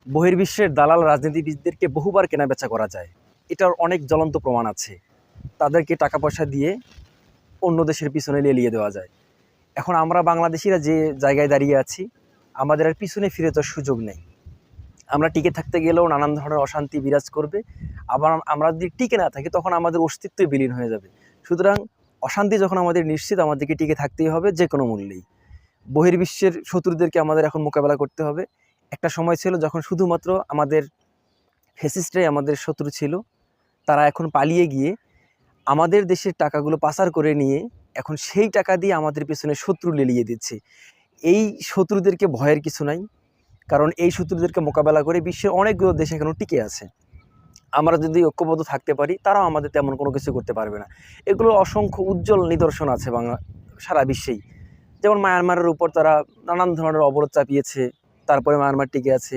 বহির্বিশ্বের দালাল রাজনীতিবিদদেরকে বহুবার কেনাবেচা করা যায়, এটার অনেক জ্বলন্ত প্রমাণ আছে। তাদেরকে টাকা পয়সা দিয়ে অন্য দেশের পিছনে লেলিয়ে দেওয়া যায়। এখন আমরা বাংলাদেশিরা যে জায়গায় দাঁড়িয়ে আছি, আমাদের আর পিছনে ফিরে যাওয়ার সুযোগ নেই। আমরা টিকে থাকতে গেলেও নানান ধরনের অশান্তি বিরাজ করবে। আবার আমরা যদি টিকে না থাকি, তখন আমাদের অস্তিত্বই বিলীন হয়ে যাবে। সুতরাং অশান্তি যখন আমাদের নিশ্চিত, আমাদেরকে টিকে থাকতেই হবে যে কোনো মূল্যেই। বহির্বিশ্বের শত্রুদেরকে আমাদের এখন মোকাবেলা করতে হবে। একটা সময় ছিল যখন শুধুমাত্র আমাদের ফ্যাসিস্টরাই আমাদের শত্রু ছিল। তারা এখন পালিয়ে গিয়ে আমাদের দেশের টাকাগুলো পাচার করে নিয়ে এখন সেই টাকা দিয়ে আমাদের পেছনে শত্রু লেলিয়ে দিচ্ছে। এই শত্রুদেরকে ভয়ের কিছু নাই, কারণ এই শত্রুদেরকে মোকাবেলা করে বিশ্বের অনেকগুলো দেশ এখনও টিকে আছে। আমরা যদি ঐক্যবদ্ধ থাকতে পারি, তারাও আমাদের তেমন কোনো কিছু করতে পারবে না। এগুলো অসংখ্য উজ্জ্বল নিদর্শন আছে সারা বিশ্বেই। যেমন মায়ানমারের উপর তারা নানান ধরনের অবরোধ চাপিয়েছে, তারপরে মায়ানমার টিকে আছে।